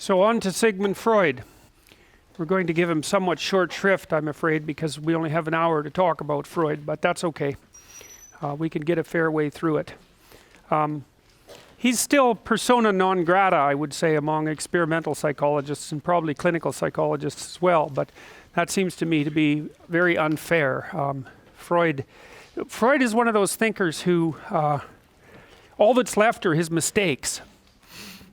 So on to Sigmund Freud. We're going to give him somewhat short shrift, I'm afraid, because we only have an hour to talk about Freud, but that's okay. We can get a fair way through it. He's still persona non grata, I would say, among experimental psychologists and probably clinical psychologists as well, but that seems to me to be very unfair. Freud is one of those thinkers who all that's left are his mistakes.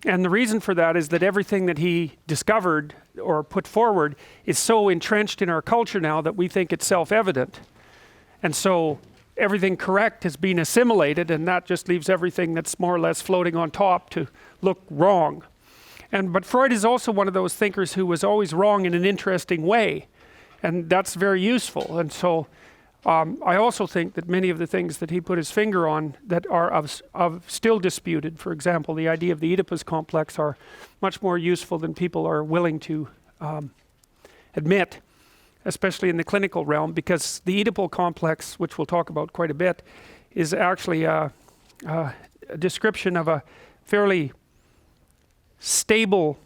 And the reason for that is that everything that he discovered or put forward is so entrenched in our culture now that we think it's self-evident. And so everything correct has been assimilated, and that just leaves everything that's more or less floating on top to look wrong. But Freud is also one of those thinkers who was always wrong in an interesting way, and that's very useful. And so I also think that many of the things that he put his finger on that are of still disputed, for example, the idea of the Oedipus complex, are much more useful than people are willing to admit, especially in the clinical realm, because the Oedipal complex, which we'll talk about quite a bit, is actually a description of a fairly stable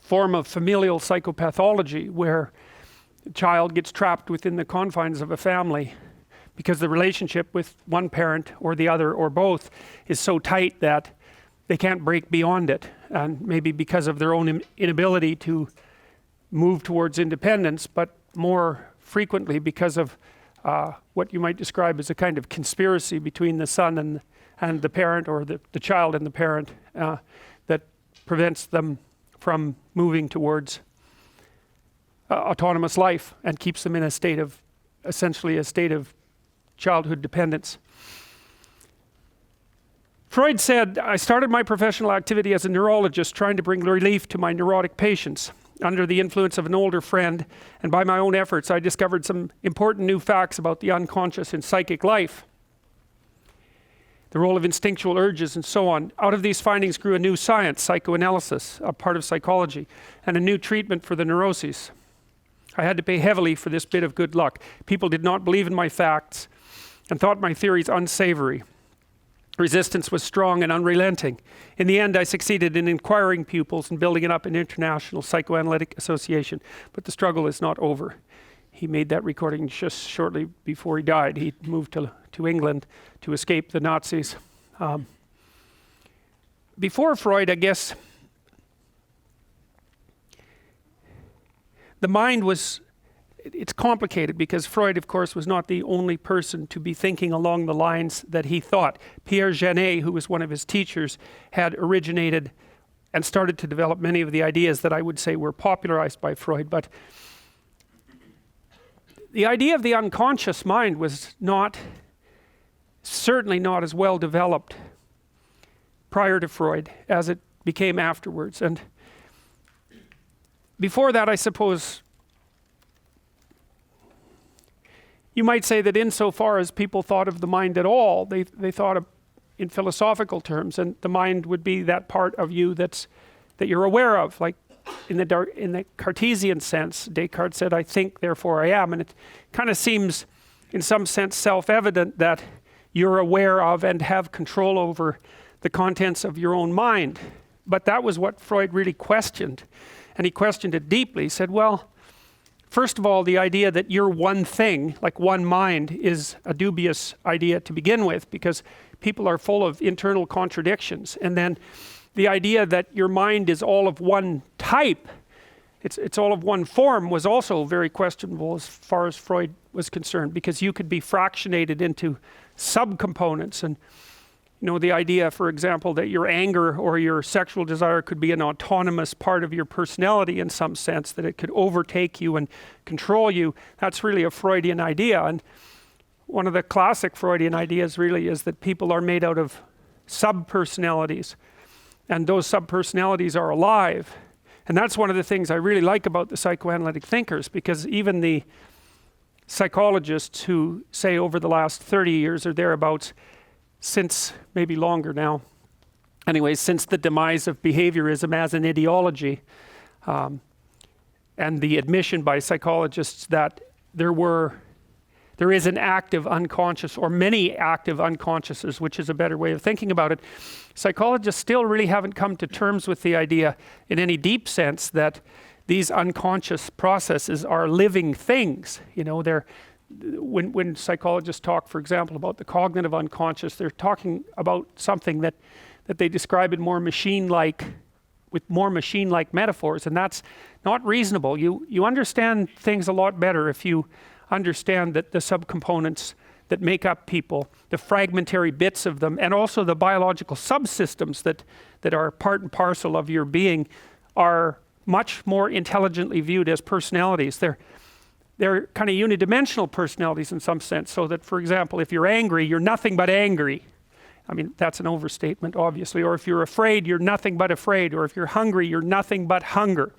form of familial psychopathology where the child gets trapped within the confines of a family because the relationship with one parent or the other or both is so tight that they can't break beyond it, and maybe because of their own inability to move towards independence, but more frequently because of what you might describe as a kind of conspiracy between the son and the parent, or the child and the parent, that prevents them from moving towards autonomous life and keeps them in a state of, essentially a state of childhood dependence. Freud said, "I started my professional activity as a neurologist trying to bring relief to my neurotic patients. Under the influence of an older friend and by my own efforts, I discovered some important new facts about the unconscious in psychic life, the role of instinctual urges and so on. Out of these findings grew a new science, psychoanalysis, a part of psychology, and a new treatment for the neuroses. I had to pay heavily for this bit of good luck. People did not believe in my facts and thought my theories unsavory. Resistance was strong and unrelenting. In the end, I succeeded in inquiring pupils and building up an international psychoanalytic association, but the struggle is not over." He made that recording just shortly before he died. He moved to England to escape the Nazis. Before Freud, I guess, the mind was, it's complicated because Freud, of course, was not the only person to be thinking along the lines that he thought. Pierre Janet, who was one of his teachers, had originated and started to develop many of the ideas that I would say were popularized by Freud. But the idea of the unconscious mind was certainly not as well developed prior to Freud as it became afterwards. And before that, I suppose you might say that insofar as people thought of the mind at all, they thought of in philosophical terms, and the mind would be that part of you that you're aware of, like in the Cartesian sense. Descartes said, "I think, therefore I am," and it kind of seems in some sense self-evident that you're aware of and have control over the contents of your own mind. But that was what Freud really questioned. And he questioned it deeply. He said, well, first of all, the idea that you're one thing, like one mind, is a dubious idea to begin with, because people are full of internal contradictions. And then the idea that your mind is all of one type, it's all of one form, was also very questionable as far as Freud was concerned, because you could be fractionated into subcomponents. And the idea, for example, that your anger or your sexual desire could be an autonomous part of your personality in some sense, that it could overtake you and control you, that's really a Freudian idea. And one of the classic Freudian ideas really is that people are made out of subpersonalities, and those subpersonalities are alive. And that's one of the things I really like about the psychoanalytic thinkers, because even the psychologists who say over the last 30 years or thereabouts, since maybe longer now, anyways, since the demise of behaviorism as an ideology, and the admission by psychologists that there were there is an active unconscious, or many active unconsciouses, which is a better way of thinking about it. Psychologists still really haven't come to terms with the idea in any deep sense that these unconscious processes are living things. You know, when psychologists talk, for example, about the cognitive unconscious, they're talking about something that they describe in more machine-like, with more machine-like metaphors, and that's not reasonable. You understand things a lot better if you understand that the subcomponents that make up people, the fragmentary bits of them, and also the biological subsystems that are part and parcel of your being are much more intelligently viewed as personalities. They're kind of unidimensional personalities in some sense, so that, for example, if you're angry, you're nothing but angry. I mean, that's an overstatement, obviously. Or if you're afraid, you're nothing but afraid. Or if you're hungry, you're nothing but hunger.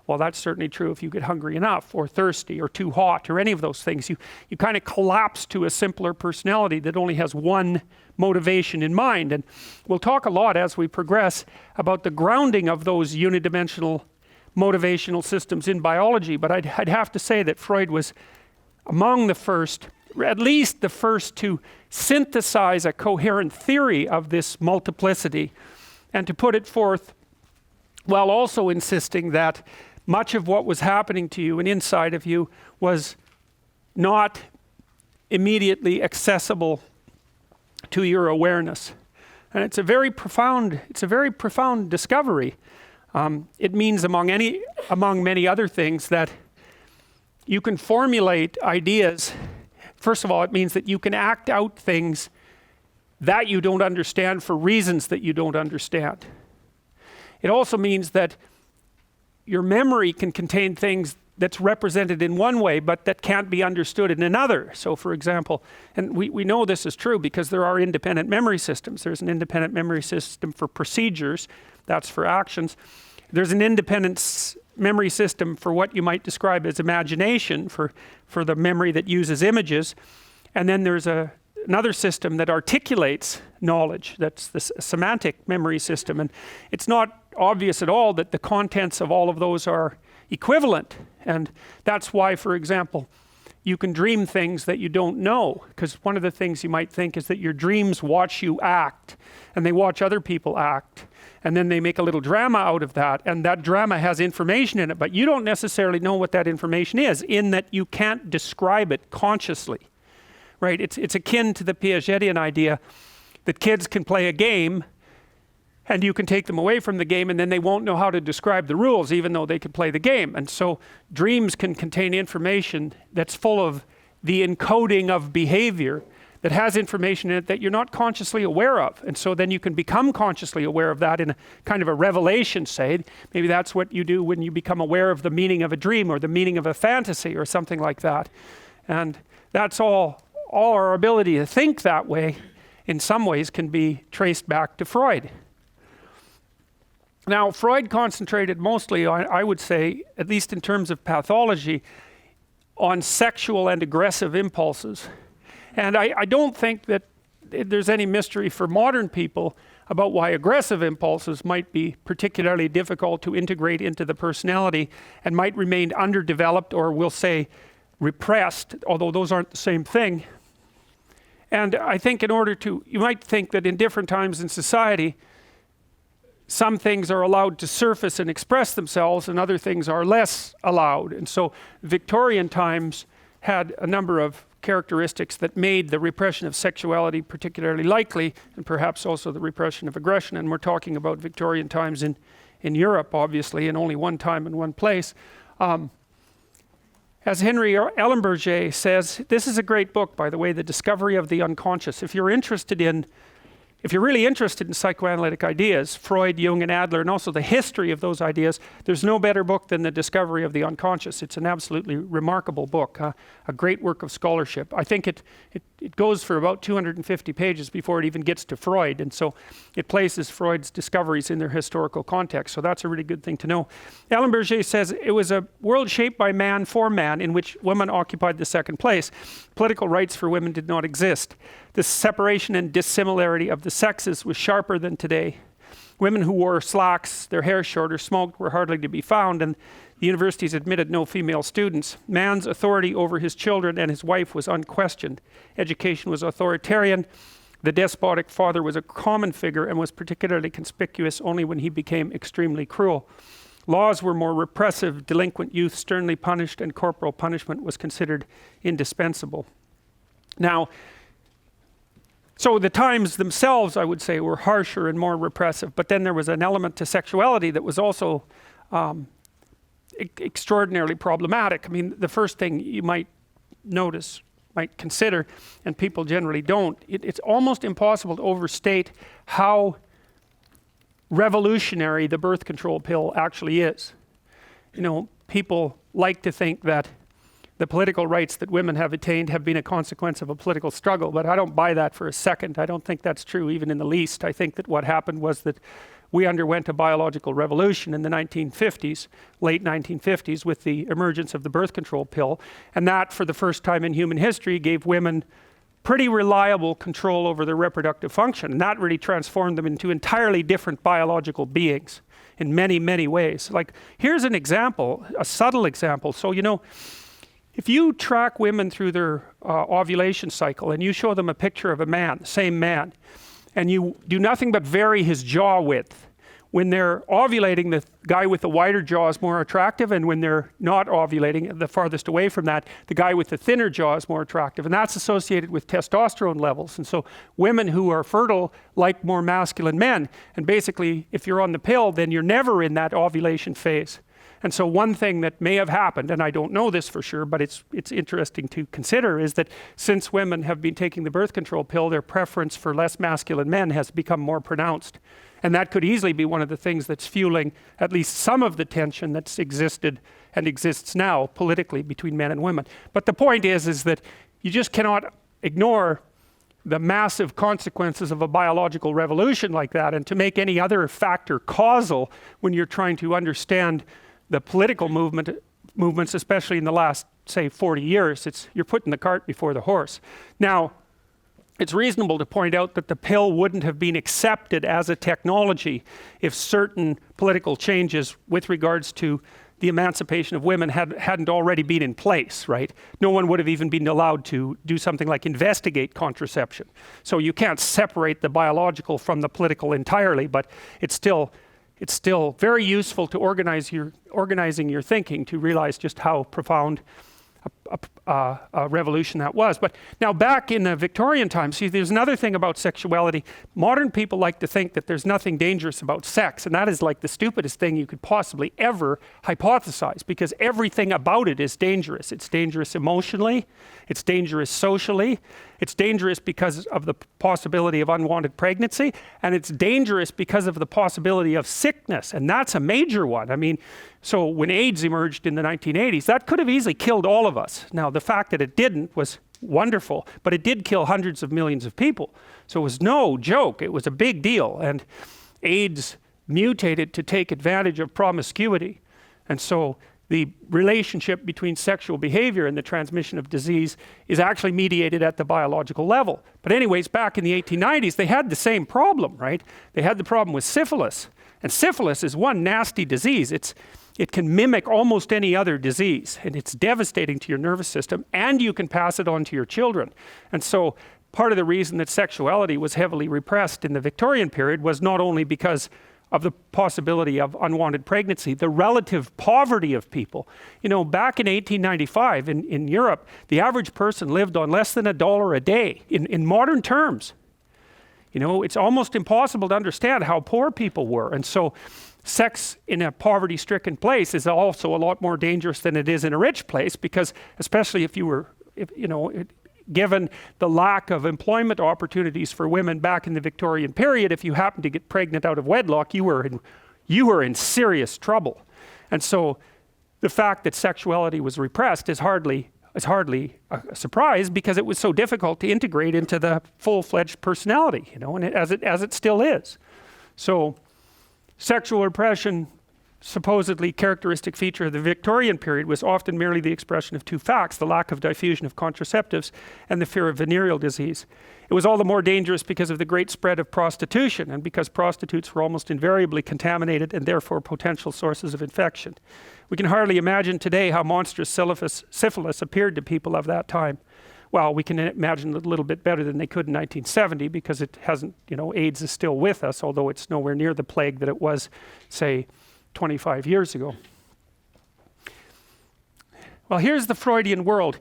Well, that's certainly true if you get hungry enough, or thirsty, or too hot, or any of those things. You kind of collapse to a simpler personality that only has one motivation in mind. And we'll talk a lot as we progress about the grounding of those unidimensional motivational systems in biology. But I'd have to say that Freud was among the first, at least the first, to synthesize a coherent theory of this multiplicity and to put it forth while also insisting that much of what was happening to you and inside of you was not immediately accessible to your awareness. And it's a very profound discovery. It means among many other things that you can formulate ideas. First of all, it means that you can act out things that you don't understand for reasons that you don't understand. It also means that your memory can contain things that's represented in one way, but that can't be understood in another. So, for example, and we know this is true because there are independent memory systems. There's an independent memory system for procedures, that's for actions. There's an independent memory system for what you might describe as imagination, for the memory that uses images. And then there's another system that articulates knowledge. That's the semantic memory system. And it's not obvious at all that the contents of all of those are equivalent. And that's why, for example, you can dream things that you don't know, because one of the things you might think is that your dreams watch you act, and they watch other people act, and then they make a little drama out of that, and that drama has information in it, but you don't necessarily know what that information is, in that you can't describe it consciously, right? It's akin to the Piagetian idea that kids can play a game and you can take them away from the game and then they won't know how to describe the rules even though they could play the game. And so dreams can contain information that's full of the encoding of behavior that has information in it that you're not consciously aware of. And so then you can become consciously aware of that in a kind of a revelation, say. Maybe that's what you do when you become aware of the meaning of a dream or the meaning of a fantasy or something like that. And that's all our ability to think that way in some ways can be traced back to Freud. Now, Freud concentrated mostly on, I would say, at least in terms of pathology, on sexual and aggressive impulses. And I don't think that there's any mystery for modern people about why aggressive impulses might be particularly difficult to integrate into the personality and might remain underdeveloped, or we'll say repressed, although those aren't the same thing. And I think you might think that in different times in society, some things are allowed to surface and express themselves and other things are less allowed. And so Victorian times had a number of characteristics that made the repression of sexuality particularly likely, and perhaps also the repression of aggression. And we're talking about Victorian times in Europe, obviously, and only one time and one place. As Henry Ellenberger says, this is a great book, by the way, The Discovery of the Unconscious. If you're really interested in psychoanalytic ideas, Freud, Jung, and Adler, and also the history of those ideas, there's no better book than The Discovery of the Unconscious. It's an absolutely remarkable book, a great work of scholarship. I think it goes for about 250 pages before it even gets to Freud, and so it places Freud's discoveries in their historical context, so that's a really good thing to know. Ellenberger says it was a world shaped by man for man in which women occupied the second place. Political rights for women did not exist. The separation and dissimilarity of the sexes was sharper than today. Women who wore slacks, their hair short, or smoked were hardly to be found, and The universities admitted no female students. Man's authority over his children and his wife was unquestioned. Education was authoritarian. The despotic father was a common figure and was particularly conspicuous only when he became extremely cruel. Laws were more repressive, delinquent youth sternly punished, and corporal punishment was considered indispensable. Now, so the times themselves, I would say, were harsher and more repressive, but then there was an element to sexuality that was also extraordinarily problematic. I mean, the first thing you might notice, might consider, and people generally don't, it's almost impossible to overstate how revolutionary the birth control pill actually is. You know, people like to think that the political rights that women have attained have been a consequence of a political struggle, but I don't buy that for a second. I don't think that's true even in the least. I think that what happened was that we underwent a biological revolution in the 1950s, late 1950s, with the emergence of the birth control pill, and that for the first time in human history gave women pretty reliable control over their reproductive function, and that really transformed them into entirely different biological beings in many, many ways. Like, here's an example, a subtle example. So, you know, if you track women through their ovulation cycle and you show them a picture of a man, the same man, and you do nothing but vary his jaw width, when they're ovulating, the guy with the wider jaw is more attractive, and when they're not ovulating, the farthest away from that, the guy with the thinner jaw is more attractive, and that's associated with testosterone levels. And so women who are fertile like more masculine men, and basically if you're on the pill, then you're never in that ovulation phase. And so one thing that may have happened, and I don't know this for sure, but it's interesting to consider, is that since women have been taking the birth control pill, their preference for less masculine men has become more pronounced. And that could easily be one of the things that's fueling at least some of the tension that's existed and exists now politically between men and women. But the point is that you just cannot ignore the massive consequences of a biological revolution like that, and to make any other factor causal when you're trying to understand the political movements, especially in the last, say, 40 years, you're putting the cart before the horse. Now, it's reasonable to point out that the pill wouldn't have been accepted as a technology if certain political changes with regards to the emancipation of women hadn't already been in place, right? No one would have even been allowed to do something like investigate contraception. So you can't separate the biological from the political entirely, but it's still very useful to organizing your thinking to realize just how profound a revolution that was. But now back in the Victorian times, see, there's another thing about sexuality. Modern people like to think that there's nothing dangerous about sex, and that is like the stupidest thing you could possibly ever hypothesize, because everything about it is dangerous. It's dangerous emotionally, it's dangerous socially, it's dangerous because of the possibility of unwanted pregnancy, and it's dangerous because of the possibility of sickness, and that's a major one. I mean, so when AIDS emerged in the 1980s, that could have easily killed all of us. Now, the fact that it didn't was wonderful, but it did kill hundreds of millions of people. So it was no joke, it was a big deal, and AIDS mutated to take advantage of promiscuity. And so the relationship between sexual behavior and the transmission of disease is actually mediated at the biological level. But anyways, back in the 1890s, they had the same problem, right? They had the problem with syphilis. And syphilis is one nasty disease. It can mimic almost any other disease, and it's devastating to your nervous system, and you can pass it on to your children. And so part of the reason that sexuality was heavily repressed in the Victorian period was not only because of the possibility of unwanted pregnancy, the relative poverty of people. You know, back in 1895 in Europe, the average person lived on less than $1 a day in modern terms. You know, it's almost impossible to understand how poor people were. And so sex in a poverty-stricken place is also a lot more dangerous than it is in a rich place, because especially if given the lack of employment opportunities for women back in the Victorian period, if you happened to get pregnant out of wedlock, you were in serious trouble. And so the fact that sexuality was repressed is hardly a surprise, because it was so difficult to integrate into the full-fledged personality, you know, and as it still is. So sexual repression supposedly characteristic feature of the Victorian period was often merely the expression of two facts: the lack of diffusion of contraceptives and the fear of venereal disease. It was all the more dangerous because of the great spread of prostitution and because prostitutes were almost invariably contaminated and therefore potential sources of infection. We can hardly imagine today how monstrous syphilis appeared to people of that time. Well, we can imagine it a little bit better than they could in 1970 because it hasn't, AIDS is still with us, although it's nowhere near the plague that it was, say, 25 years ago. Well, here's the Freudian world.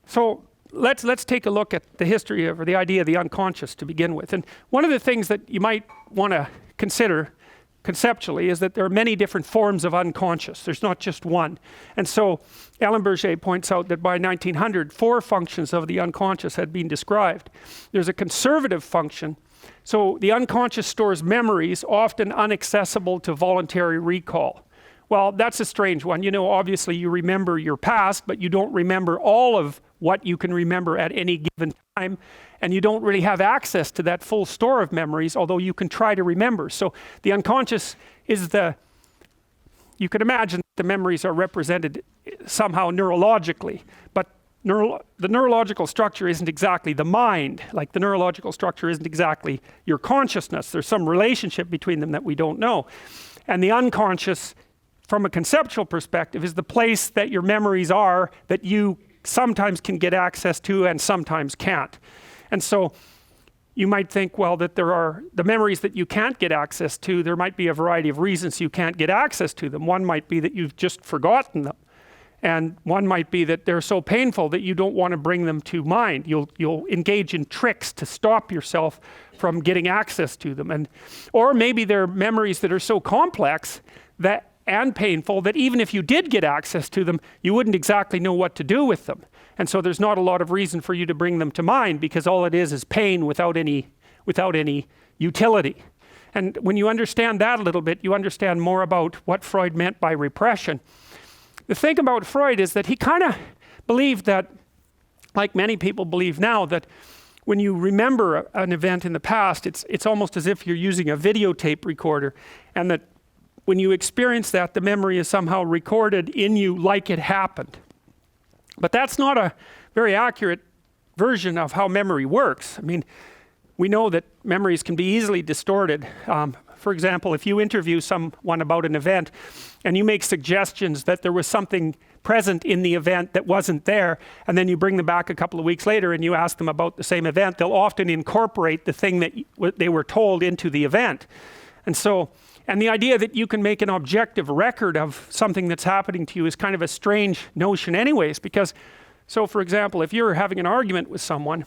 So let's take a look at the history of, or the idea of the unconscious to begin with. And one of the things that you might want to consider conceptually is that there are many different forms of unconscious. There's not just one. And so Alain Berger points out that by 1900, 4 functions of the unconscious had been described. There's a conservative function. So the unconscious stores memories often inaccessible to voluntary recall. Well, that's a strange one. Obviously you remember your past, but you don't remember all of what you can remember at any given time, and you don't really have access to that full store of memories, although you can try to remember. So the unconscious is you could imagine the memories are represented somehow neurologically, but the neurological structure isn't exactly the mind. Like the neurological structure isn't exactly your consciousness. There's some relationship between them that we don't know. And the unconscious, from a conceptual perspective, is the place that your memories are that you sometimes can get access to and sometimes can't. And so you might think, well, that there are the memories that you can't get access to. There might be a variety of reasons you can't get access to them. One might be that you've just forgotten them. And one might be that they're so painful that you don't want to bring them to mind. You'll engage in tricks to stop yourself from getting access to them. Or maybe they're memories that are so complex and painful that even if you did get access to them, you wouldn't exactly know what to do with them. And so there's not a lot of reason for you to bring them to mind, because all it is pain without any utility. And when you understand that a little bit, you understand more about what Freud meant by repression. The thing about Freud is that he kind of believed that, like many people believe now, that when you remember an event in the past, it's almost as if you're using a videotape recorder, and that when you experience that, the memory is somehow recorded in you like it happened. But that's not a very accurate version of how memory works. I mean, we know that memories can be easily distorted. For example, if you interview someone about an event and you make suggestions that there was something present in the event that wasn't there, and then you bring them back a couple of weeks later and you ask them about the same event, they'll often incorporate the thing that they were told into the event. And the idea that you can make an objective record of something that's happening to you is kind of a strange notion anyways, because, so for example, if you're having an argument with someone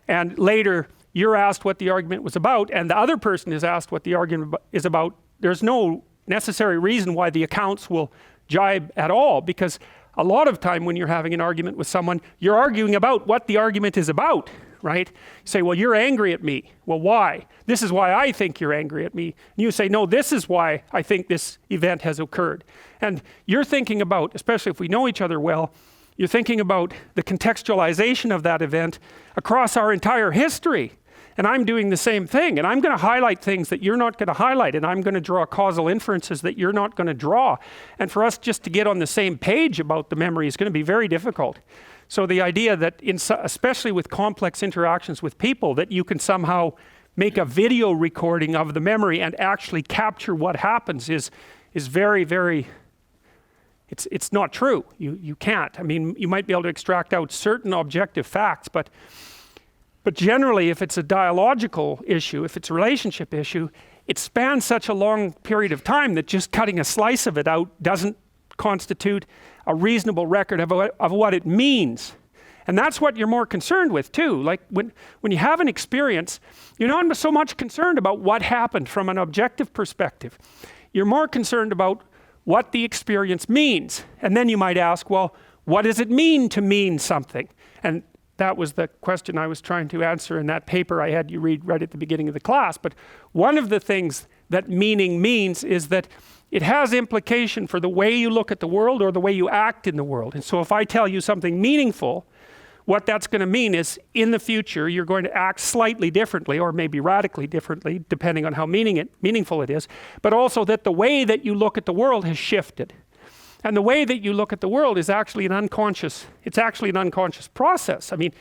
and later you're asked what the argument was about and the other person is asked what the argument is about, there's no necessary reason why the accounts will jibe at all, because a lot of time when you're having an argument with someone, you're arguing about what the argument is about, right? You say, well, you're angry at me. Well, why? This is why I think you're angry at me. And you say, no, this is why I think this event has occurred. And you're thinking about, especially if we know each other well, you're thinking about the contextualization of that event across our entire history. And I'm doing the same thing. And I'm going to highlight things that you're not going to highlight. And I'm going to draw causal inferences that you're not going to draw. And for us just to get on the same page about the memory is going to be very difficult. So the idea that, especially with complex interactions with people, that you can somehow make a video recording of the memory and actually capture what happens is very, very, it's not true. You can't. I mean, you might be able to extract out certain objective facts, but generally, if it's a dialogical issue, if it's a relationship issue, it spans such a long period of time that just cutting a slice of it out doesn't constitute a reasonable record of what it means. And that's what you're more concerned with too. Like when you have an experience, you're not so much concerned about what happened from an objective perspective. You're more concerned about what the experience means. And then you might ask, well, what does it mean to mean something? And that was the question I was trying to answer in that paper I had you read right at the beginning of the class. But one of the things that meaning means is that it has implication for the way you look at the world or the way you act in the world. And so if I tell you something meaningful, what that's going to mean is in the future, you're going to act slightly differently or maybe radically differently, depending on how meaningful it is, but also that the way that you look at the world has shifted. And the way that you look at the world is actually it's actually an unconscious process. I mean,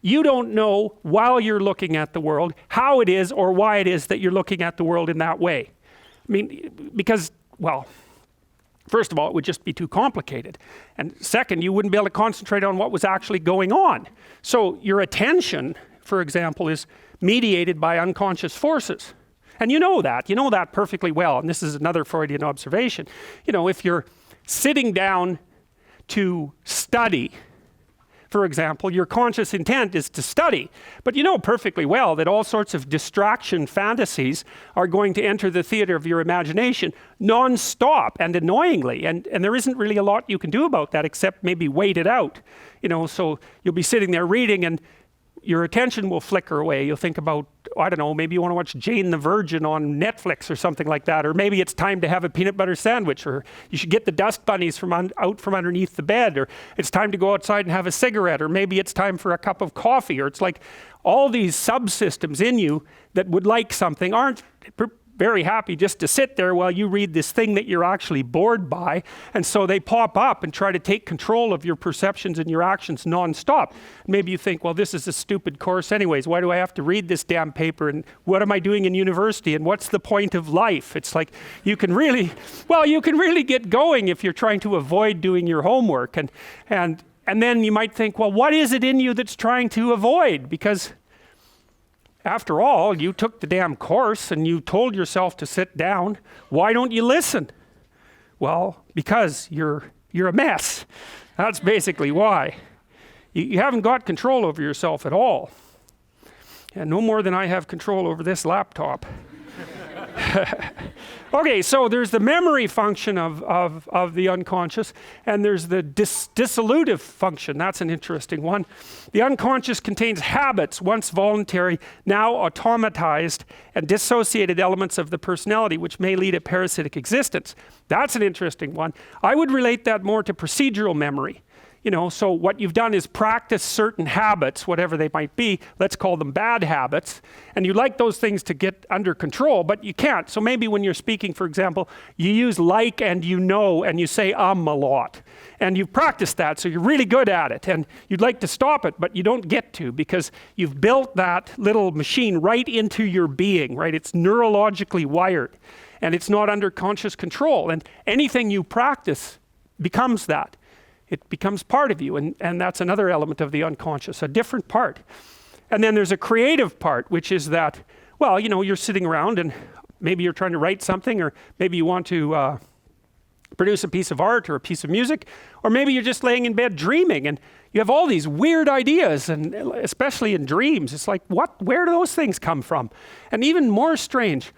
you don't know while you're looking at the world how it is or why it is that you're looking at the world in that way. I mean, because, well, first of all, it would just be too complicated. And second, you wouldn't be able to concentrate on what was actually going on. So your attention, for example, is mediated by unconscious forces. And you know that perfectly well. And this is another Freudian observation. You know, if you're sitting down to study, for example, your conscious intent is to study, but you know perfectly well that all sorts of distraction fantasies are going to enter the theater of your imagination non-stop and annoyingly, and there isn't really a lot you can do about that except maybe wait it out. You know, so you'll be sitting there reading and your attention will flicker away. You'll think about, I don't know, maybe you want to watch Jane the Virgin on Netflix or something like that, or maybe it's time to have a peanut butter sandwich, or you should get the dust bunnies out from underneath the bed, or it's time to go outside and have a cigarette, or maybe it's time for a cup of coffee, or it's like all these subsystems in you that would like something aren't very happy just to sit there while you read this thing that you're actually bored by, and so they pop up and try to take control of your perceptions and your actions non-stop. Maybe you think, well, this is a stupid course anyways. Why do I have to read this damn paper? And what am I doing in university? And what's the point of life? It's like you can really get going if you're trying to avoid doing your homework. And then you might think, well, what is it in you that's trying to avoid? Because after all, you took the damn course and you told yourself to sit down. Why don't you listen? Well, because you're a mess. That's basically why. You haven't got control over yourself at all. And no more than I have control over this laptop. Okay, so there's the memory function of the unconscious, and there's the dissolutive function. That's an interesting one. The unconscious contains habits, once voluntary, now automatized, and dissociated elements of the personality, which may lead a parasitic existence. That's an interesting one. I would relate that more to procedural memory. You know, so what you've done is practice certain habits, whatever they might be. Let's call them bad habits. And you like those things to get under control, but you can't. So maybe when you're speaking, for example, you use like and you know, and you say a lot. And you've practiced that, so you're really good at it. And you'd like to stop it, but you don't get to because you've built that little machine right into your being, right? It's neurologically wired, and it's not under conscious control. And anything you practice becomes that. It becomes part of you, and that's another element of the unconscious, a different part. And then there's a creative part, which is that, well, you know, you're sitting around and maybe you're trying to write something, or maybe you want to produce a piece of art or a piece of music, or maybe you're just laying in bed dreaming and you have all these weird ideas, and especially in dreams, it's like, where do those things come from? And even more strange,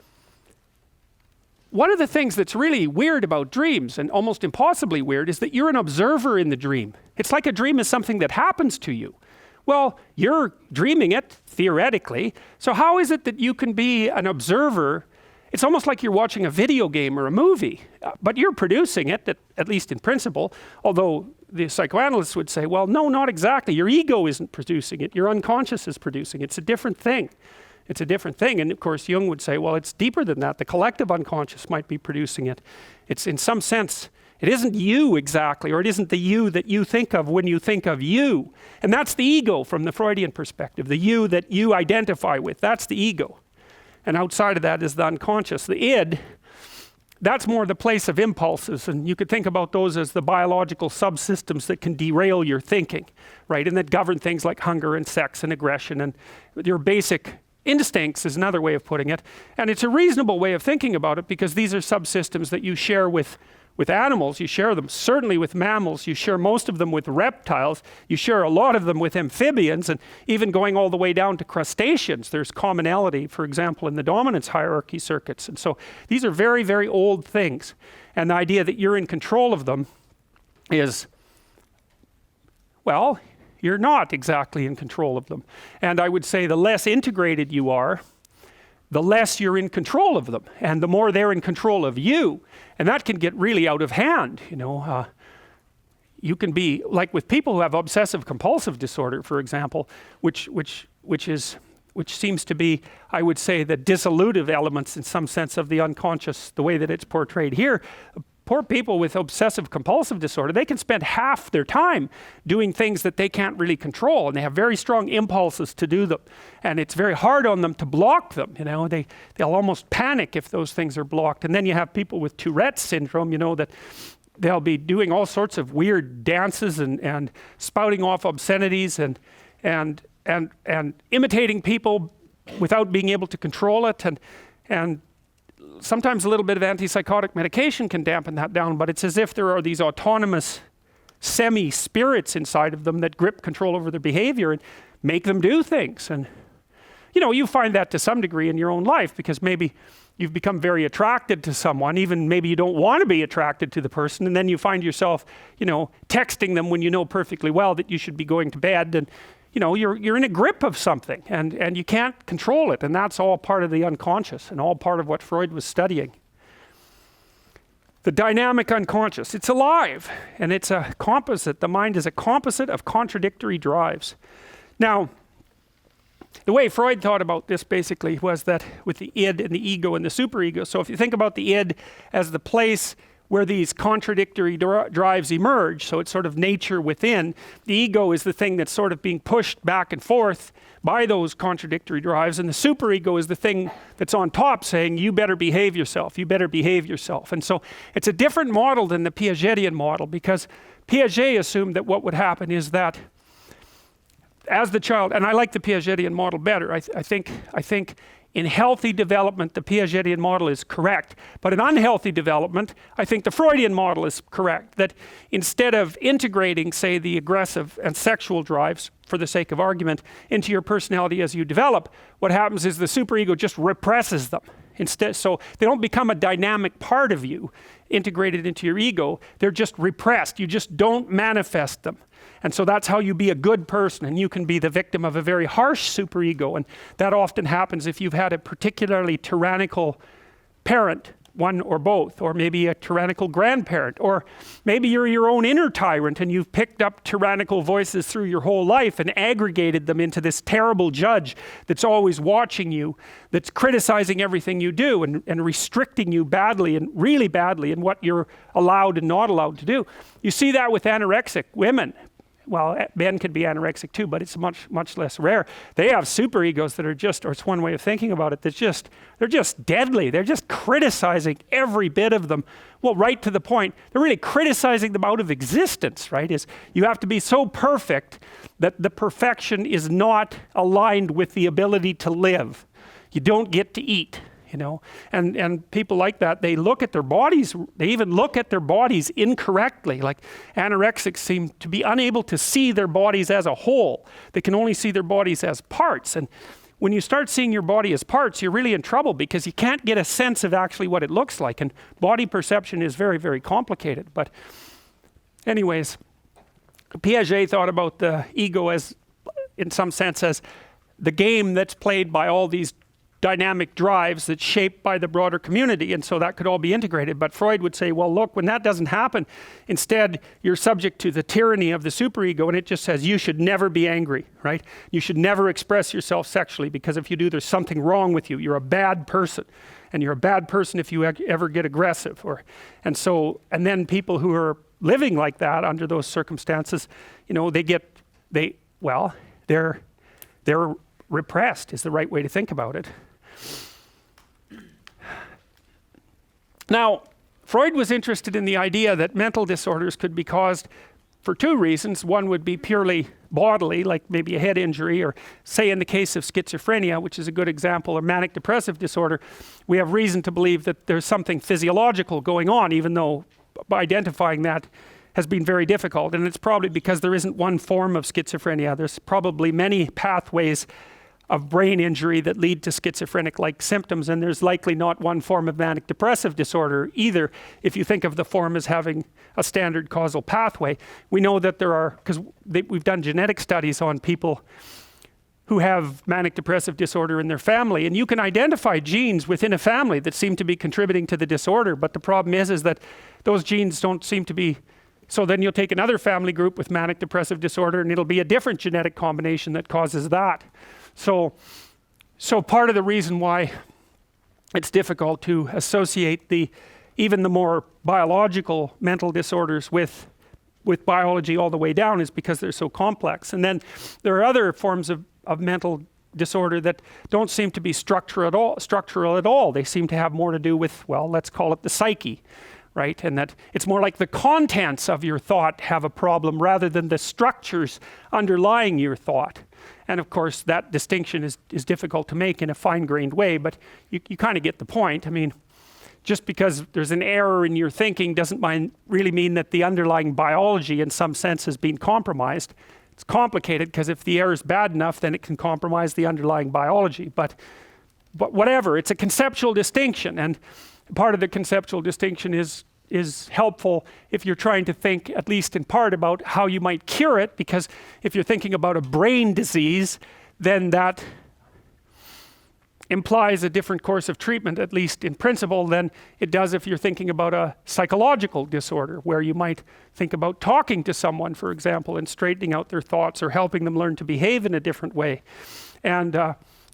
one of the things that's really weird about dreams, and almost impossibly weird, is that you're an observer in the dream. It's like a dream is something that happens to you. Well, you're dreaming it, theoretically, so how is it that you can be an observer? It's almost like you're watching a video game or a movie, but you're producing it, at least in principle, although the psychoanalysts would say, well, no, not exactly. Your ego isn't producing it. Your unconscious is producing it. It's a different thing. It's a different thing. And of course, Jung would say, well, it's deeper than that. The collective unconscious might be producing it. It's in some sense, it isn't you exactly, or it isn't the you that you think of when you think of you. And that's the ego from the Freudian perspective, the you that you identify with. That's the ego. And outside of that is the unconscious. The id, that's more the place of impulses. And you could think about those as the biological subsystems that can derail your thinking, right? And that govern things like hunger and sex and aggression and your basic instincts is another way of putting it. And it's a reasonable way of thinking about it because these are subsystems that you share with animals. You share them certainly with mammals. You share most of them with reptiles. You share a lot of them with amphibians, and even going all the way down to crustaceans. There's commonality, for example, in the dominance hierarchy circuits. And so these are very, very old things. And the idea that you're in control of them is, well, you're not exactly in control of them. And I would say the less integrated you are, the less you're in control of them, and the more they're in control of you. And that can get really out of hand, you know. you can be like with people who have obsessive compulsive disorder, for example, which seems to be, I would say, the dissolutive elements in some sense of the unconscious, the way that it's portrayed here. Poor people with obsessive compulsive disorder, they can spend half their time doing things that they can't really control, and they have very strong impulses to do them, and it's very hard on them to block them. They'll almost panic if those things are blocked. And then you have people with Tourette's syndrome, that they'll be doing all sorts of weird dances and spouting off obscenities and imitating people without being able to control it, and sometimes a little bit of antipsychotic medication can dampen that down, but it's as if there are these autonomous semi-spirits inside of them that grip control over their behavior and make them do things. And you find that to some degree in your own life, because maybe you've become very attracted to someone, even maybe you don't want to be attracted to the person, and then you find yourself texting them when you know perfectly well that you should be going to bed, and you're in a grip of something, and you can't control it, and that's all part of the unconscious and all part of what Freud was studying. The dynamic unconscious, it's alive, and it's a composite. The mind is a composite of contradictory drives. Now, the way Freud thought about this basically was that with the id and the ego and the superego, so if you think about the id as the place where these contradictory drives emerge, so it's sort of nature within. The ego is the thing that's sort of being pushed back and forth by those contradictory drives, and the superego is the thing that's on top saying, you better behave yourself, you better behave yourself. And so it's a different model than the Piagetian model, because Piaget assumed that what would happen is that as the child, and I like the Piagetian model better, I think in healthy development, the Piagetian model is correct. But in unhealthy development, I think the Freudian model is correct. That instead of integrating, say, the aggressive and sexual drives, for the sake of argument, into your personality as you develop, what happens is the superego just represses them. Instead, so they don't become a dynamic part of you, integrated into your ego. They're just repressed. You just don't manifest them. And so that's how you be a good person, and you can be the victim of a very harsh superego, and that often happens if you've had a particularly tyrannical parent, one or both, or maybe a tyrannical grandparent, or maybe you're your own inner tyrant and you've picked up tyrannical voices through your whole life and aggregated them into this terrible judge that's always watching you, that's criticizing everything you do and restricting you badly and really badly in what you're allowed and not allowed to do. You see that with anorexic women. Well, men can be anorexic too, but it's much less rare. They have superegos that are just, or it's one way of thinking about it, they're just deadly. They're just criticizing every bit of them. Well, right to the point, they're really criticizing them out of existence, right? Is you have to be so perfect that the perfection is not aligned with the ability to live. You don't get to eat. And people like that, they look at their bodies, they even look at their bodies incorrectly. Like anorexics seem to be unable to see their bodies as a whole. They can only see their bodies as parts. And when you start seeing your body as parts, you're really in trouble, because you can't get a sense of actually what it looks like. And body perception is very, very complicated. But anyways, Piaget thought about the ego as, in some sense, as the game that's played by all these dynamic drives that's shaped by the broader community, and so that could all be integrated. But Freud would say, well, look, when that doesn't happen, instead you're subject to the tyranny of the superego, and it just says you should never be angry, right? You should never express yourself sexually, because if you do, there's something wrong with you. You're a bad person, and you're a bad person if you ever get aggressive. And then people who are living like that under those circumstances, they're repressed is the right way to think about it. Now, Freud was interested in the idea that mental disorders could be caused for two reasons. One would be purely bodily, like maybe a head injury, or say in the case of schizophrenia, which is a good example, or manic depressive disorder, we have reason to believe that there's something physiological going on, even though identifying that has been very difficult. And it's probably because there isn't one form of schizophrenia. There's probably many pathways of brain injury that lead to schizophrenic-like symptoms, and there's likely not one form of manic depressive disorder either, if you think of the form as having a standard causal pathway. We know that there are, because we've done genetic studies on people who have manic depressive disorder in their family, and you can identify genes within a family that seem to be contributing to the disorder, but the problem is that those genes don't seem to be So then you'll take another family group with manic depressive disorder and it'll be a different genetic combination that causes that. So part of the reason why it's difficult to associate even the more biological mental disorders with biology all the way down is because they're so complex. And then there are other forms of mental disorder that don't seem to be structural at all. They seem to have more to do with, well, let's call it the psyche, right? And that it's more like the contents of your thought have a problem rather than the structures underlying your thought. And of course, that distinction is difficult to make in a fine-grained way, but you kind of get the point. I mean, just because there's an error in your thinking doesn't really mean that the underlying biology in some sense has been compromised. It's complicated because if the error is bad enough, then it can compromise the underlying biology. But whatever, it's a conceptual distinction, and part of the conceptual distinction is helpful if you're trying to think, at least in part, about how you might cure it, because if you're thinking about a brain disease, then that implies a different course of treatment, at least in principle, than it does if you're thinking about a psychological disorder, where you might think about talking to someone, for example, and straightening out their thoughts or helping them learn to behave in a different way. And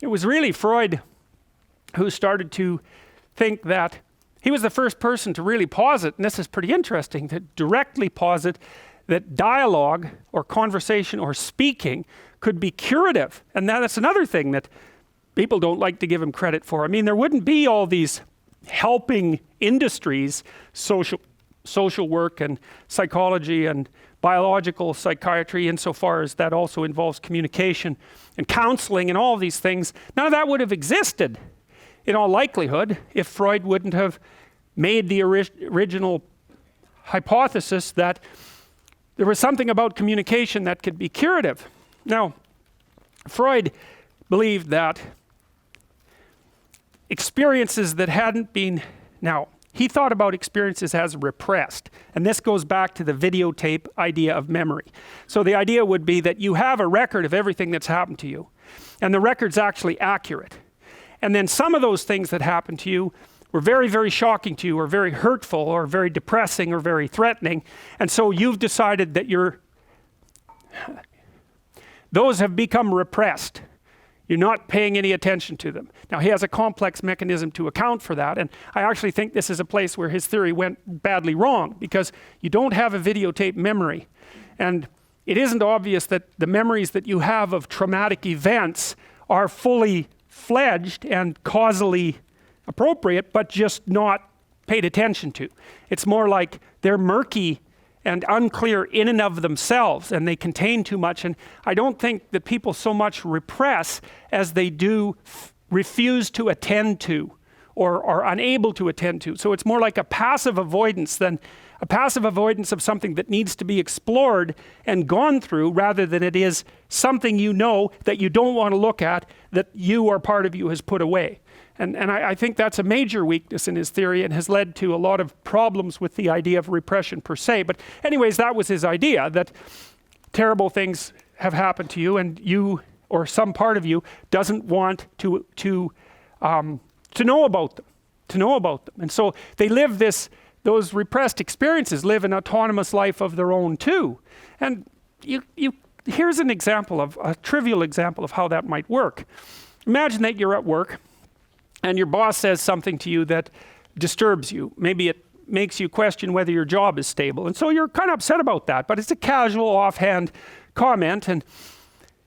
it was really Freud who started to think that he was the first person to really posit, and this is pretty interesting, to directly posit that dialogue or conversation or speaking could be curative. And that's another thing that people don't like to give him credit for. I mean, there wouldn't be all these helping industries, social work and psychology and biological psychiatry, insofar as that also involves communication and counseling and all of these things. None of that would have existed in all likelihood if Freud wouldn't have made the original hypothesis that there was something about communication that could be curative. Now, Freud believed that experiences that hadn't been, now, he thought about experiences as repressed, and this goes back to the videotape idea of memory. So the idea would be that you have a record of everything that's happened to you, and the record's actually accurate. And then some of those things that happened to you were very, very shocking to you, or very hurtful, or very depressing, or very threatening, and so you've decided that those have become repressed. You're not paying any attention to them. Now, he has a complex mechanism to account for that, and I actually think this is a place where his theory went badly wrong, because you don't have a videotape memory, and it isn't obvious that the memories that you have of traumatic events are fully fledged and causally appropriate, but just not paid attention to. It's more like they're murky and unclear in and of themselves, and they contain too much. And I don't think that people so much repress as they do refuse to attend to, or are unable to attend to. So it's more like a passive avoidance than a passive avoidance of something that needs to be explored and gone through, rather than it is something you know that you don't want to look at, that you or part of you has put away. And I think that's a major weakness in his theory, and has led to a lot of problems with the idea of repression per se. But anyways, that was his idea, that terrible things have happened to you, and you, or some part of you, doesn't want to know about them, And so they live those repressed experiences live an autonomous life of their own too. And here's an example of a trivial example of how that might work. Imagine that you're at work, and your boss says something to you that disturbs you. Maybe it makes you question whether your job is stable. And so you're kind of upset about that, but it's a casual, offhand comment, and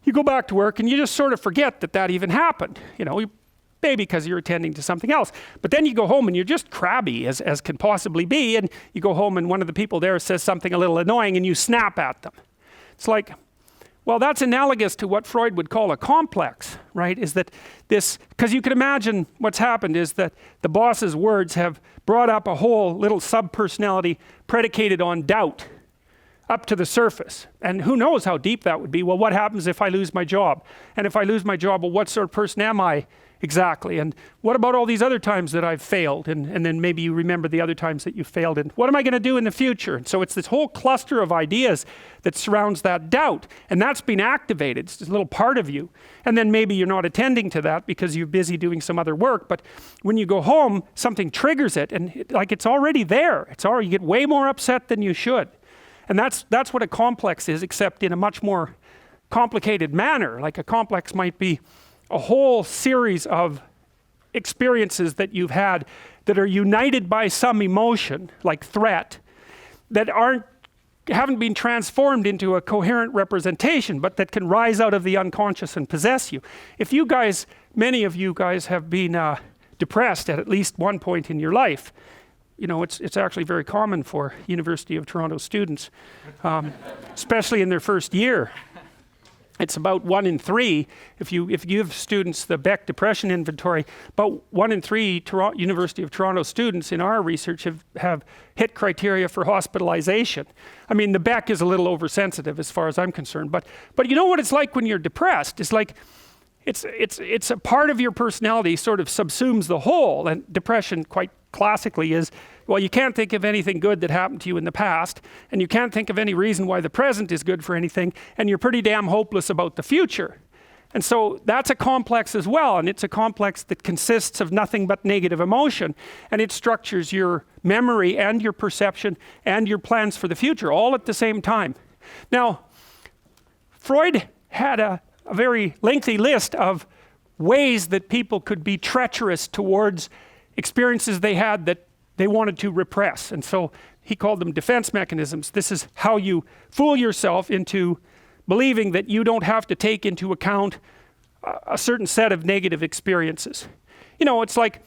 you go back to work and you just sort of forget that even happened. Maybe because you're attending to something else. But then you go home and you're just crabby as can possibly be, and you go home and one of the people there says something a little annoying and you snap at them. It's like, well, that's analogous to what Freud would call a complex, right? Is that this, because you can imagine what's happened is that the boss's words have brought up a whole little sub-personality predicated on doubt up to the surface. And who knows how deep that would be? Well, what happens if I lose my job? And if I lose my job, well, what sort of person am I exactly? And what about all these other times that I've failed? And then maybe you remember the other times that you failed. And what am I going to do in the future? And so it's this whole cluster of ideas that surrounds that doubt. And that's been activated. It's this little part of you. And then maybe you're not attending to that because you're busy doing some other work. But when you go home, something triggers it. And it's already there. You get way more upset than you should. And that's what a complex is, except in a much more complicated manner. Like a complex might be a whole series of experiences that you've had that are united by some emotion, like threat, that haven't been transformed into a coherent representation, but that can rise out of the unconscious and possess you. If you guys, many of you guys have been depressed at least one point in your life, you know, it's actually very common for University of Toronto students, especially in their first year. It's about 1 in 3. If you give students the Beck Depression Inventory, about 1 in 3 University of Toronto students in our research have hit criteria for hospitalization. I mean, the Beck is a little oversensitive as far as I'm concerned, but you know what it's like when you're depressed? It's like it's a part of your personality sort of subsumes the whole, and depression quite classically is, well, you can't think of anything good that happened to you in the past, and you can't think of any reason why the present is good for anything, and you're pretty damn hopeless about the future. And so that's a complex as well, and it's a complex that consists of nothing but negative emotion, and it structures your memory and your perception and your plans for the future all at the same time. Now, Freud had a very lengthy list of ways that people could be treacherous towards experiences they had that they wanted to repress. And so he called them defense mechanisms. This is how you fool yourself into believing that you don't have to take into account a certain set of negative experiences. You know, it's like,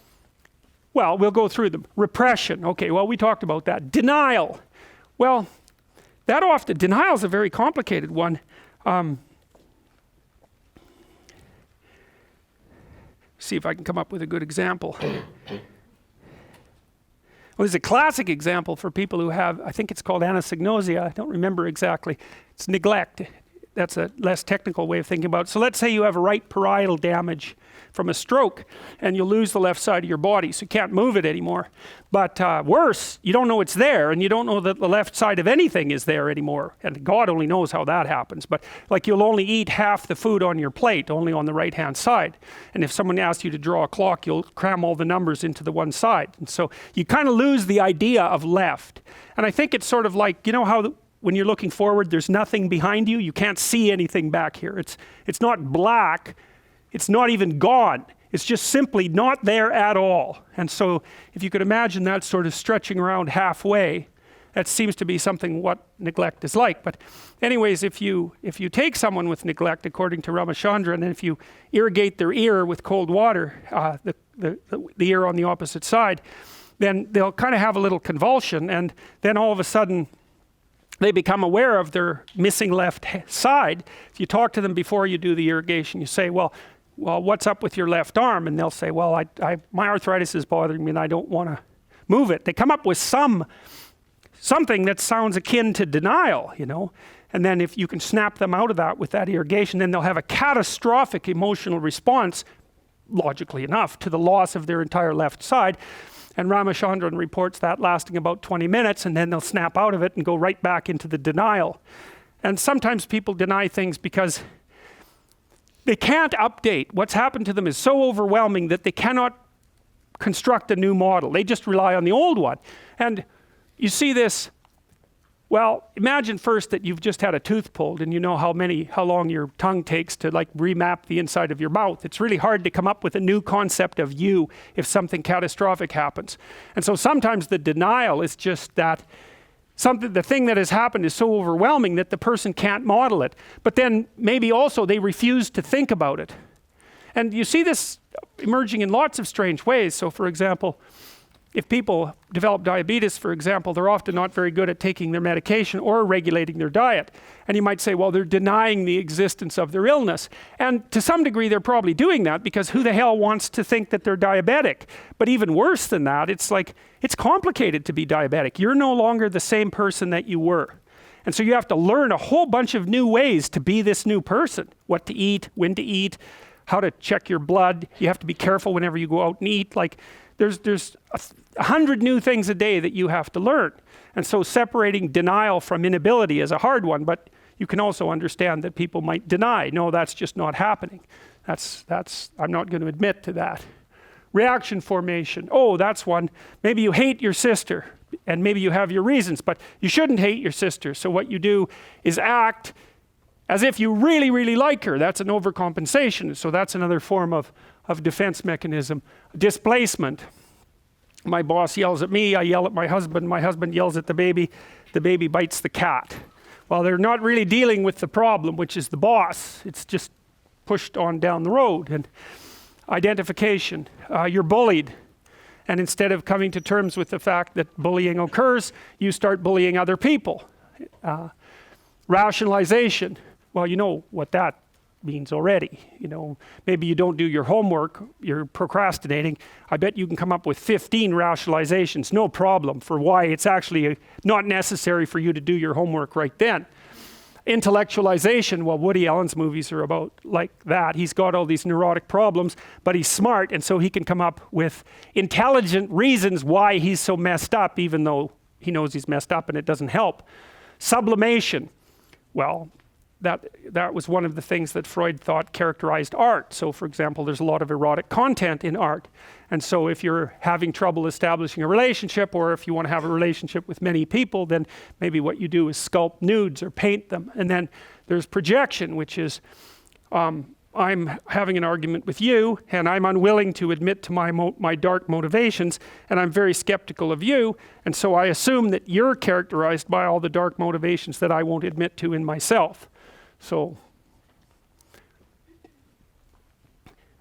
well, we'll go through them. Repression. Okay, well, we talked about that. Denial. Well, denial is a very complicated one. See if I can come up with a good example. Well, there's a classic example for people who have, I think it's called anosognosia. I don't remember exactly. It's neglect. That's a less technical way of thinking about it. So let's say you have a right parietal damage from a stroke, and you'll lose the left side of your body, so you can't move it anymore. But worse, you don't know it's there, and you don't know that the left side of anything is there anymore. And God only knows how that happens. But like, you'll only eat half the food on your plate, only on the right-hand side. And if someone asks you to draw a clock, you'll cram all the numbers into the one side. And so you kind of lose the idea of left. And I think it's sort of like, you know how when you're looking forward, there's nothing behind you. You can't see anything back here. It's not black. It's not even gone. It's just simply not there at all. And so if you could imagine that sort of stretching around halfway, that seems to be something what neglect is like. But anyways, if you take someone with neglect, according to Ramachandran, and if you irrigate their ear with cold water, the ear on the opposite side, then they'll kind of have a little convulsion, and then all of a sudden they become aware of their missing left side. If you talk to them before you do the irrigation, you say, well, what's up with your left arm? And they'll say, well, my arthritis is bothering me and I don't want to move it. They come up with something that sounds akin to denial, you know. And then if you can snap them out of that with that irrigation, then they'll have a catastrophic emotional response, logically enough, to the loss of their entire left side. And Ramachandran reports that lasting about 20 minutes, and then they'll snap out of it and go right back into the denial. And sometimes people deny things because they can't update. What's happened to them is so overwhelming that they cannot construct a new model. They just rely on the old one. And you see this, well, imagine first that you've just had a tooth pulled and you know how long your tongue takes to like remap the inside of your mouth. It's really hard to come up with a new concept of you if something catastrophic happens. And so sometimes the denial is just that the thing that has happened is so overwhelming that the person can't model it. But then maybe also they refuse to think about it. And you see this emerging in lots of strange ways. So for example, if people develop diabetes, for example, they're often not very good at taking their medication or regulating their diet. And you might say, well, they're denying the existence of their illness. And to some degree, they're probably doing that because who the hell wants to think that they're diabetic? But even worse than that, it's like, it's complicated to be diabetic. You're no longer the same person that you were. And so you have to learn a whole bunch of new ways to be this new person. What to eat, when to eat, how to check your blood. You have to be careful whenever you go out and eat. Like, there's 100 new things a day that you have to learn. And so separating denial from inability is a hard one, but you can also understand that people might deny, no, that's just not happening. I'm not going to admit to that. Reaction formation. Oh, that's one. Maybe you hate your sister, And maybe you have your reasons, but you shouldn't hate your sister. So what you do is act as if you really, really like her. That's an overcompensation. So that's another form of defense mechanism. Displacement. My boss yells at me, I yell at my husband yells at the baby bites the cat. Well, they're not really dealing with the problem, which is the boss. It's just pushed on down the road. And identification. You're bullied. And instead of coming to terms with the fact that bullying occurs, you start bullying other people. Rationalization. Well, you know what that means already. You know, maybe you don't do your homework, you're procrastinating. I bet you can come up with 15 rationalizations, no problem, for why it's actually not necessary for you to do your homework right then. Intellectualization, well, Woody Allen's movies are about like that. He's got all these neurotic problems, but he's smart, and so he can come up with intelligent reasons why he's so messed up, even though he knows he's messed up and it doesn't help. Sublimation, well, that was one of the things that Freud thought characterized art. So for example, there's a lot of erotic content in art. And so if you're having trouble establishing a relationship, or if you want to have a relationship with many people, then maybe what you do is sculpt nudes or paint them. And then there's projection, which is I'm having an argument with you, and I'm unwilling to admit to my dark motivations, and I'm very skeptical of you, and so I assume that you're characterized by all the dark motivations that I won't admit to in myself. So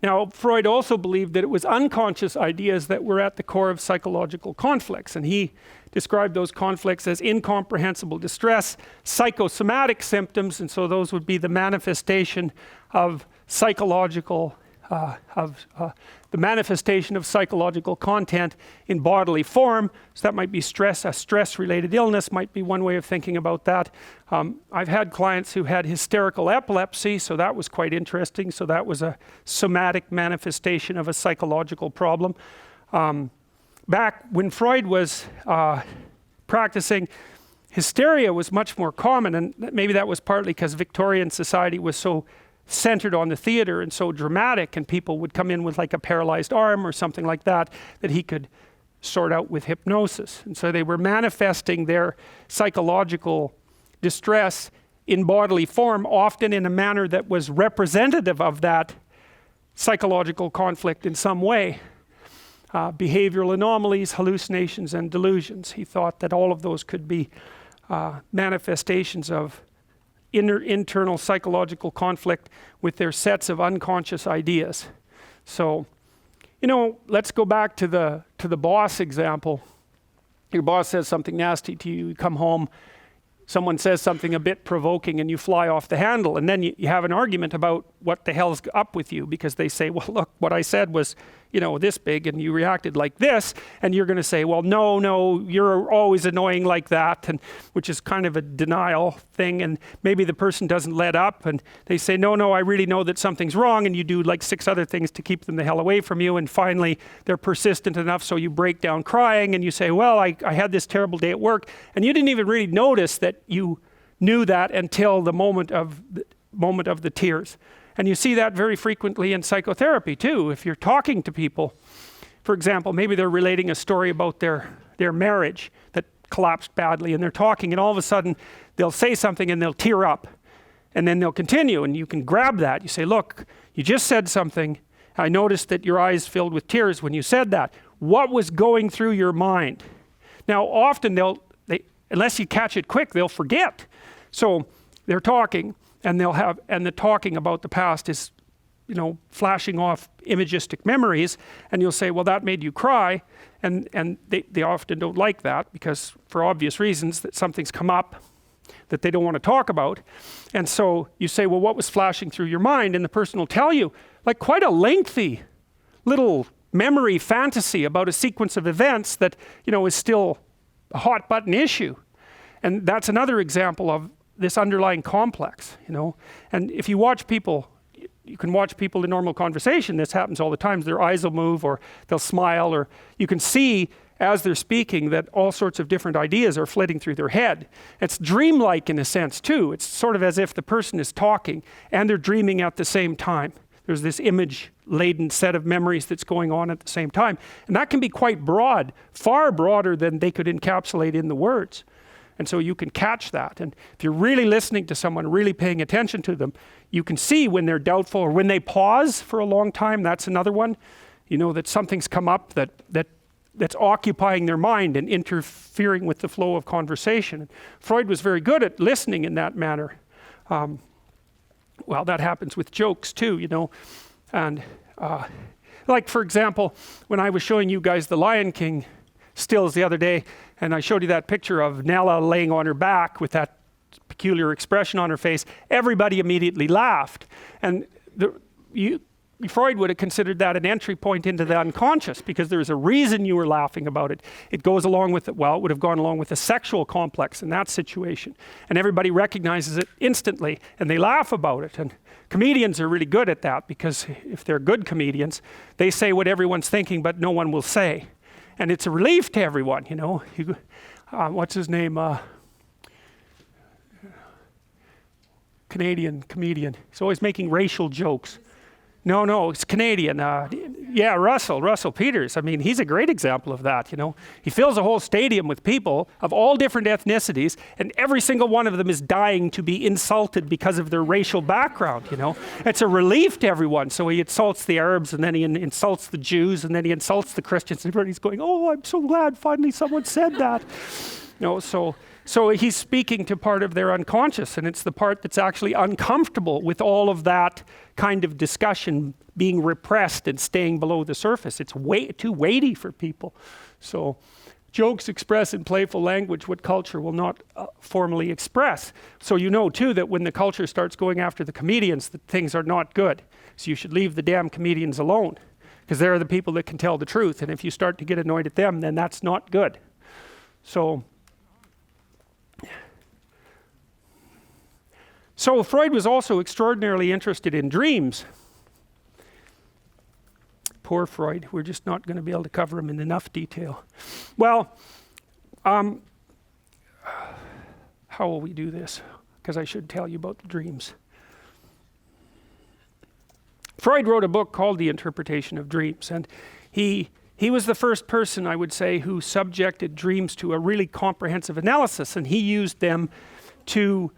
now, Freud also believed that it was unconscious ideas that were at the core of psychological conflicts, and he described those conflicts as incomprehensible distress, psychosomatic symptoms, and so those would be the manifestation of psychological the manifestation of psychological content in bodily form. So that might be stress. A stress-related illness might be one way of thinking about that. I've had clients who had hysterical epilepsy, so that was quite interesting. So that was a somatic manifestation of a psychological problem. Back when Freud was practicing, hysteria was much more common, and maybe that was partly because Victorian society was so centered on the theater and so dramatic, and people would come in with like a paralyzed arm or something like that he could sort out with hypnosis. And so they were manifesting their psychological distress in bodily form, often in a manner that was representative of that psychological conflict in some way. Behavioral anomalies, hallucinations, and delusions. He thought that all of those could be manifestations of internal psychological conflict with their sets of unconscious ideas. So, you know, let's go back to the boss example. Your boss says something nasty to you, you come home, someone says something a bit provoking, and you fly off the handle, and then you have an argument about what the hell's up with you, because they say, well, look, what I said was, you know, this big, and you reacted like this, and you're going to say, well, no, you're always annoying like that, and which is kind of a denial thing, and maybe the person doesn't let up, and they say, no, I really know that something's wrong, and you do like 6 other things to keep them the hell away from you, and finally they're persistent enough, so you break down crying, and you say, well, I had this terrible day at work, and you didn't even really notice that you knew that until the moment of the tears. And you see that very frequently in psychotherapy too. If you're talking to people, for example, maybe they're relating a story about their marriage that collapsed badly, and they're talking, and all of a sudden they'll say something and they'll tear up, and then they'll continue, and you can grab that. You say, look, you just said something. I noticed that your eyes filled with tears when you said that. What was going through your mind? Now, often unless you catch it quick, they'll forget. So they're talking, and the talking about the past is, you know, flashing off imagistic memories, and you'll say, well, that made you cry, and they often don't like that, because for obvious reasons, that something's come up that they don't want to talk about. And so you say, well, what was flashing through your mind? And the person will tell you, like, quite a lengthy little memory fantasy about a sequence of events that, you know, is still a hot button issue. And that's another example of this underlying complex, you know. And if you watch people, you can watch people in normal conversation, this happens all the time, their eyes will move, or they'll smile, or you can see as they're speaking that all sorts of different ideas are flitting through their head. It's dreamlike in a sense too. It's sort of as if the person is talking and they're dreaming at the same time. There's this image laden set of memories that's going on at the same time. And that can be quite broad, far broader than they could encapsulate in the words. And so you can catch that. And if you're really listening to someone, really paying attention to them, you can see when they're doubtful or when they pause for a long time. That's another one. You know, that something's come up that's occupying their mind and interfering with the flow of conversation. And Freud was very good at listening in that manner. Well, that happens with jokes too, you know. And like, for example, when I was showing you guys the Lion King stills the other day, and I showed you that picture of Nella laying on her back with that peculiar expression on her face, everybody immediately laughed. And Freud would have considered that an entry point into the unconscious, because there's a reason you were laughing about it. It goes along with it. Well, it would have gone along with a sexual complex in that situation. And everybody recognizes it instantly, and they laugh about it. And comedians are really good at that, because if they're good comedians, they say what everyone's thinking, but no one will say. And it's a relief to everyone, you know. What's his name? Canadian comedian. He's always making racial jokes. No, it's Canadian. Yeah, Russell Peters. I mean, he's a great example of that, you know. He fills a whole stadium with people of all different ethnicities, and every single one of them is dying to be insulted because of their racial background, you know. It's a relief to everyone. So he insults the Arabs, and then he insults the Jews, and then he insults the Christians, and everybody's going, oh, I'm so glad finally someone said that. You know, so he's speaking to part of their unconscious, and it's the part that's actually uncomfortable with all of that kind of discussion being repressed and staying below the surface. It's way too weighty for people. So jokes express in playful language what culture will not formally express. So you know too that when the culture starts going after the comedians, that things are not good. So you should leave the damn comedians alone, because they're the people that can tell the truth. And if you start to get annoyed at them, then that's not good. So Freud was also extraordinarily interested in dreams. Poor Freud. We're just not going to be able to cover him in enough detail. Well, how will we do this? Because I should tell you about the dreams. Freud wrote a book called The Interpretation of Dreams, and he was the first person, I would say, who subjected dreams to a really comprehensive analysis, and he used them to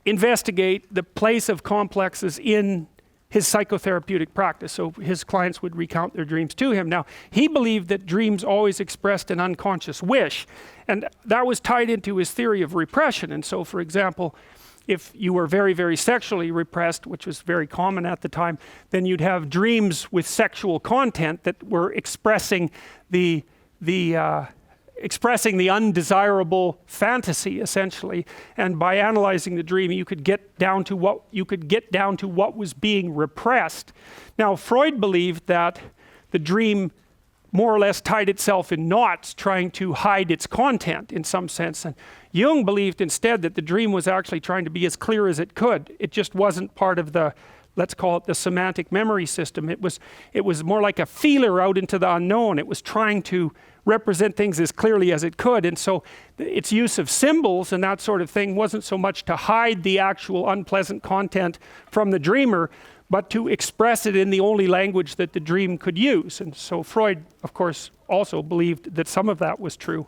investigate the place of complexes in his psychotherapeutic practice. So his clients would recount their dreams to him. Now, he believed that dreams always expressed an unconscious wish, and that was tied into his theory of repression. And so, for example, if you were very, very sexually repressed, which was very common at the time, then you'd have dreams with sexual content that were expressing the undesirable fantasy, essentially. And by analyzing the dream, you could get down to what was being repressed. Now, Freud believed that the dream more or less tied itself in knots, trying to hide its content in some sense. And Jung believed instead that the dream was actually trying to be as clear as it could. It just wasn't part of the, let's call it the semantic memory system. It was more like a feeler out into the unknown. It was trying to represent things as clearly as it could. And so its use of symbols and that sort of thing wasn't so much to hide the actual unpleasant content from the dreamer, but to express it in the only language that the dream could use. And so Freud, of course, also believed that some of that was true.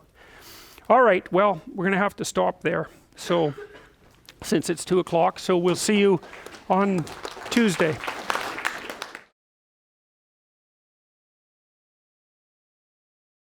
All right, well, we're going to have to stop there. So, since it's 2 o'clock, so we'll see you on Tuesday.